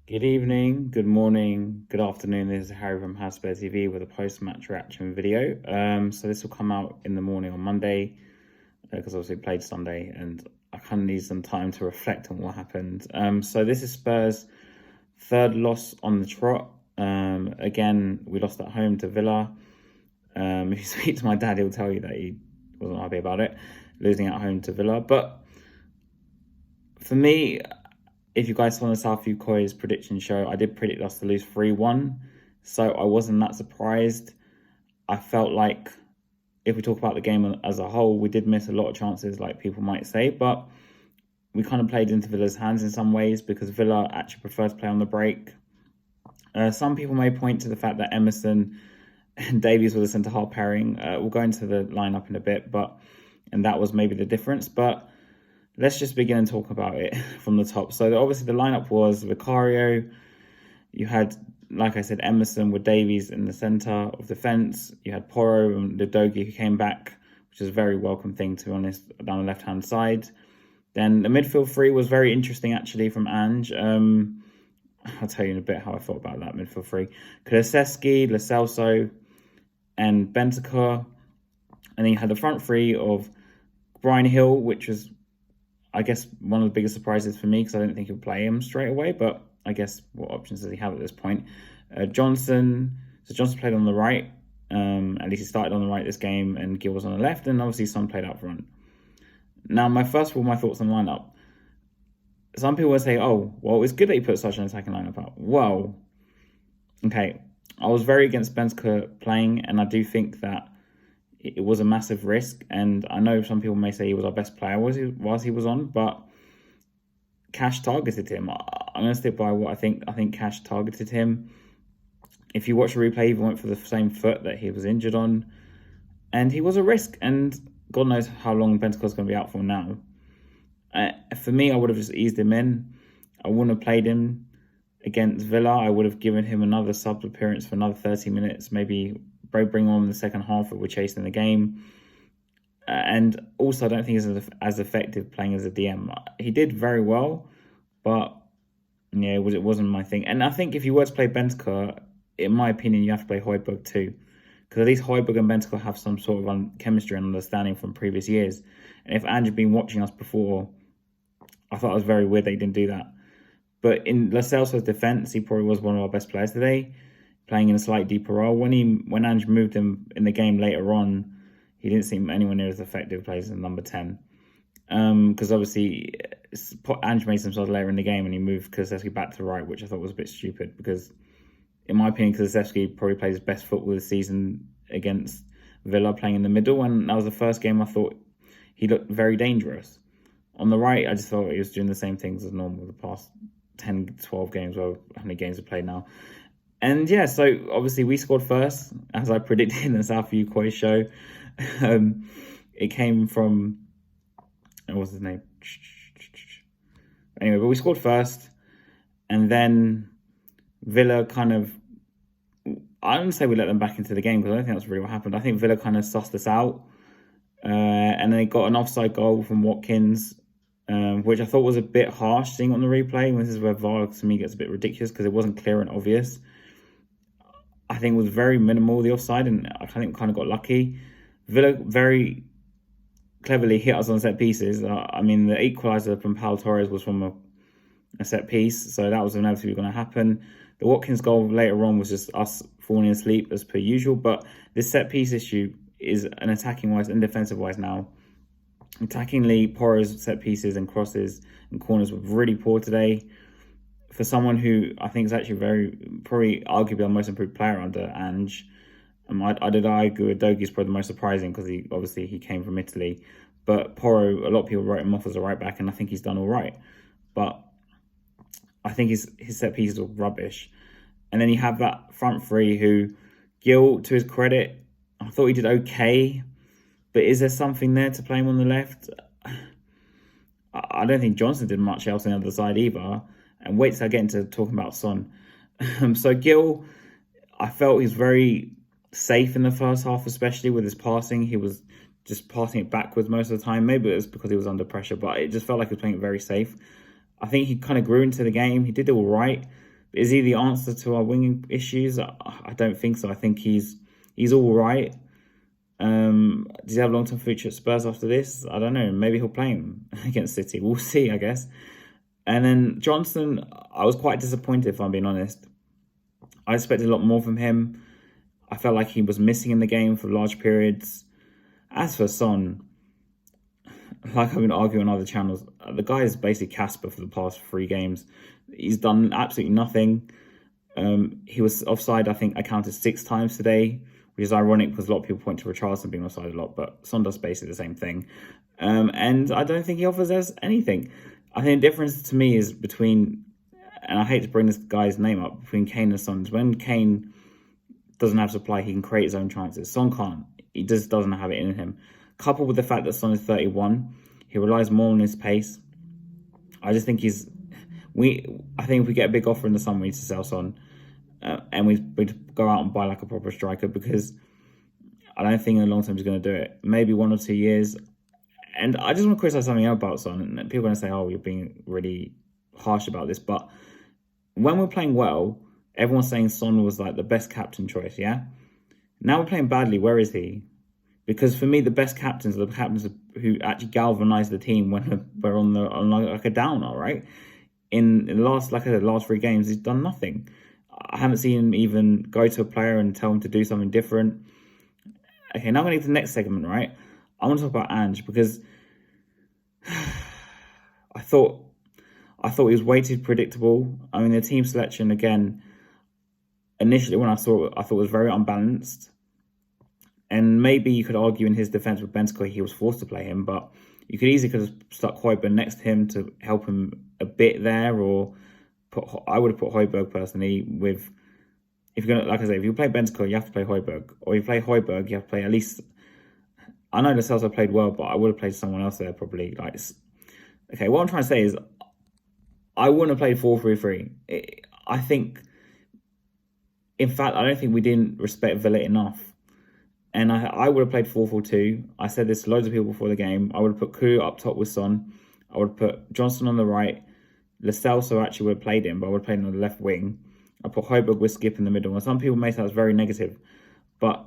Good evening, good morning, good afternoon. This is Harry from Spurs TV with a post-match reaction video. So this will come out in the morning on Monday because obviously we played Sunday and I kind of need some time to reflect on what happened. So this is Spurs' third loss on the trot. Again, we lost at home to Villa. If you speak to my dad, he'll tell you that he wasn't happy about it, losing at home to Villa. But for me, if you guys saw the Southview Coy's prediction show, I did predict us to lose 3-1. So I wasn't that surprised. I felt like if we talk about the game as a whole, we did miss a lot of chances, like people might say, but we kind of played into Villa's hands in some ways because Villa actually prefers to play on the break. Some people may point to the fact that Emerson and Davies were the centre-half pairing. We'll go into the lineup in a bit, and that was maybe the difference. But let's just begin and talk about it from the top. So obviously the lineup was Vicario. You had, like I said, Emerson with Davies in the centre of defence. You had Porro and Ludogi who came back, which is a very welcome thing, to be honest, down the left-hand side. Then the midfield three was very interesting, actually, from Ange. I'll tell you in a bit how I thought about that midfield three. Kulusevski, Lo Celso, and Bentancur. And then you had the front three of Brian Hill, which was, I guess, one of the biggest surprises for me because I didn't think he'd play him straight away. But I guess what options does he have at this point? Johnson. So Johnson played on the right. At least he started on the right this game, and Gill was on the left. And obviously Son played up front. Now, my thoughts on the lineup. Some people would say, oh, well, it's good that he put such an attacking lineup out. Well, okay. I was very against Bentancur playing, and I do think that it was a massive risk, and I know some people may say he was our best player whilst he was on, but Cash targeted him. I'm going to stick by what I think. I think Cash targeted him. If you watch the replay, he went for the same foot that he was injured on, and he was a risk, and God knows how long Bentancur's going to be out for now. For me, I would have just eased him in. I wouldn't have played him against Villa. I would have given him another sub appearance for another 30 minutes, maybe bring on the second half if we're chasing the game. And also, I don't think he's as effective playing as a DM. He did very well, but yeah, it wasn't my thing. And I think if you were to play Bentancur, in my opinion, you have to play Højbjerg too. Because at least Højbjerg and Bentancur have some sort of chemistry and understanding from previous years. And if Ange had been watching us before, I thought it was very weird they didn't do that. But in Lo Celso's defence, he probably was one of our best players today, playing in a slightly deeper role. When Ange moved him in the game later on, he didn't seem anywhere near as effective playing as number 10. Because obviously, Ange made some subs later in the game and he moved Kulusevski back to the right, which I thought was a bit stupid because, in my opinion, Kulusevski probably plays his best football this season against Villa, playing in the middle. And that was the first game I thought he looked very dangerous. On the right, I just thought he was doing the same things as normal the past 10, 12 games, or how many games we played now. And yeah, so obviously we scored first, as I predicted in the Southview Coy show. It came from, what's his name? Anyway, but we scored first, and then Villa kind of, I don't say we let them back into the game because I don't think that's really what happened. I think Villa kind of sussed us out, and they got an offside goal from Watkins, which I thought was a bit harsh seeing on the replay. This is where VAR to me gets a bit ridiculous because it wasn't clear and obvious. I think it was very minimal, the offside, and I think kind of got lucky. Villa very cleverly hit us on set pieces. I mean, the equaliser from Pau Torres was from a set piece, so that was inevitably going to happen. The Watkins goal later on was just us falling asleep as per usual, but this set piece issue is an attacking-wise and defensive-wise now. Attackingly, Porro's set pieces and crosses and corners were really poor today. For someone who I think is actually probably arguably our most improved player under Ange, I did argue Udogie is probably the most surprising because he came from Italy. But Porro, a lot of people wrote him off as a right back, and I think he's done all right. But I think his set pieces were rubbish. And then you have that front three who, Gill, to his credit, I thought he did okay. But is there something there to play him on the left? I don't think Johnson did much else on the other side either. And wait till I get into talking about Son. So Gill, I felt he's very safe in the first half, especially with his passing. He was just passing it backwards most of the time. Maybe it was because he was under pressure, but it just felt like he was playing it very safe. I think he kind of grew into the game. He did all right. Is he the answer to our winging issues? I don't think so. I think he's all right. Does he have a long-term future at Spurs after this? I don't know. Maybe he'll play him against City. We'll see, I guess. And then Johnson, I was quite disappointed, if I'm being honest. I expected a lot more from him. I felt like he was missing in the game for large periods. As for Son, like I've been arguing on other channels, the guy is basically Casper for the past 3 games. He's done absolutely nothing. He was offside, I think I counted 6 times today, which is ironic because a lot of people point to Richarlison being offside a lot, but Son does basically the same thing. And I don't think he offers us anything. I think the difference to me is between, and I hate to bring this guy's name up, between Kane and Son. When Kane doesn't have supply, he can create his own chances. Son can't. He just doesn't have it in him. Coupled with the fact that Son is 31, he relies more on his pace. I just think I think if we get a big offer in the summer, we need to sell Son. And we'd go out and buy like a proper striker, because I don't think in the long term he's going to do it. Maybe 1 or 2 years. And I just want to criticize something else about Son. And people are going to say, oh, you're being really harsh about this. But when we're playing well, everyone's saying Son was like the best captain choice, yeah? Now we're playing badly, where is he? Because for me, the best captains are the captains who actually galvanize the team when we're on like a downer, right? In the last, like I said, last 3 games, he's done nothing. I haven't seen him even go to a player and tell him to do something different. Okay, now I'm going to get to the next segment, right? I want to talk about Ange, because I thought he was way too predictable. I mean, the team selection, again, initially when I saw it, I thought it was very unbalanced. And maybe you could argue in his defence with Bentancur, he was forced to play him, but you could easily could have stuck Højbjerg next to him to help him a bit there, or I would have put Højbjerg personally with, if you're gonna, like I say, if you play Bentancur, you have to play Højbjerg, or you play Højbjerg, you have to play at least. I know the Celso played well, but I would have played someone else there probably. Like, okay, what I'm trying to say is, I wouldn't have played 4-3-3. I think, in fact, I don't think we didn't respect Villa enough. And I would have played 4-4-2. I said this to loads of people before the game. I would have put Kulu up top with Son. I would have put Johnson on the right. Lo Celso actually would have played him, but I would have played him on the left wing. I put Højbjerg with Skip in the middle. And some people may say that's very negative, but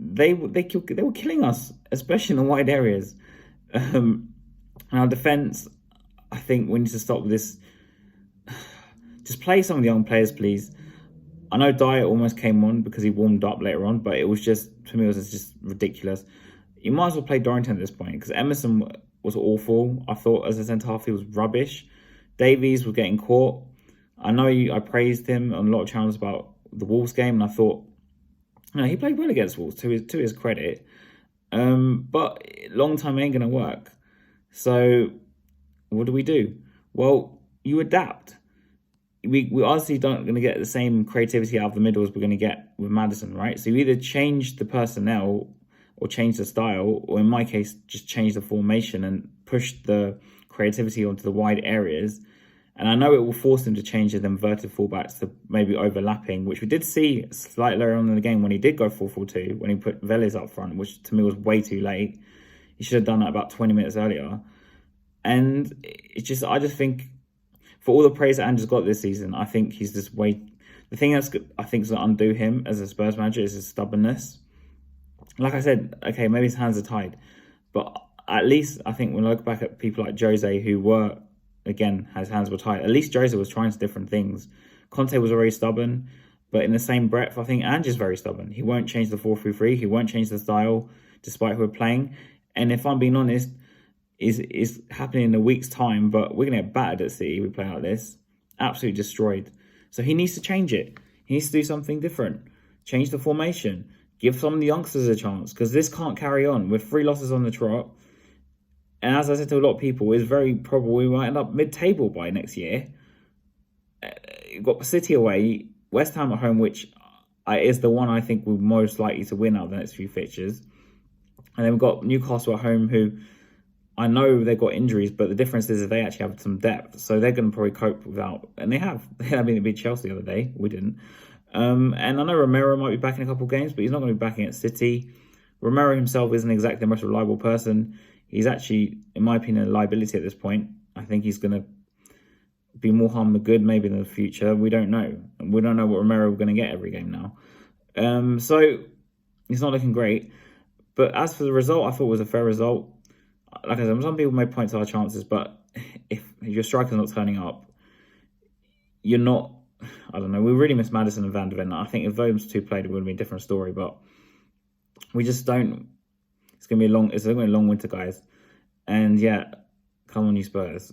they were killing us, especially in the wide areas. And our defence, I think we need to stop with this. Just play some of the young players, please. I know Dyer almost came on because he warmed up later on, but it was just, to me, it was just ridiculous. You might as well play Dorrington at this point, because Emerson was awful. I thought as a centre-half, he was rubbish. Davies was getting caught. I know I praised him on a lot of channels about the Wolves game, and I thought, he played well against Wolves, to his credit. But long time ain't going to work. So what do? Well, you adapt. We obviously don't going to get the same creativity out of the middle as we're going to get with Maddison, right? So you either change the personnel or change the style, or in my case, just change the formation and push the creativity onto the wide areas. And I know it will force him to change the inverted fullbacks to maybe overlapping, which we did see slightly later on in the game when he did go 4-4-2, when he put Vélez up front, which to me was way too late. He should have done that about 20 minutes earlier. And it's just, I just think, for all the praise that Andrew's got this season, I think he's just way... The thing that's, I think, is going to undo him as a Spurs manager is his stubbornness. Like I said, okay, maybe his hands are tied. But at least, I think when I look back at people like Jose, who were, again, his hands were tied, at least Jose was trying different things. Conte was already stubborn. But in the same breath, I think Andrew's very stubborn. He won't change the 4-3-3. He won't change the style, despite who we're playing. And if I'm being honest, is happening in a week's time, but we're going to get battered at City. We play like this. Absolutely destroyed. So he needs to change it. He needs to do something different. Change the formation. Give some of the youngsters a chance, because this can't carry on. With 3 losses on the trot, and as I said to a lot of people, it's very probable we might end up mid-table by next year. You've got City away, West Ham at home, which is the one I think we're most likely to win out of the next few fixtures. And then we've got Newcastle at home, who... I know they've got injuries, but the difference is that they actually have some depth. So they're going to probably cope without... And they have. I mean, they beat Chelsea the other day. We didn't. And I know Romero might be back in a couple of games, but he's not going to be back against City. Romero himself isn't exactly the most reliable person. He's actually, in my opinion, a liability at this point. I think he's going to... be more harm than good maybe in the future. We don't know. We don't know what Romero we're going to get every game now. So it's not looking great. But as for the result, I thought it was a fair result. Like I said, some people may point to our chances, but if your striker's not turning up, you're not. I don't know. We really miss Maddison and Van de Ven. I think if those two played, it would have been a different story. But we just don't. It's gonna be a long. It's gonna be a long winter, guys. And yeah, come on, you Spurs.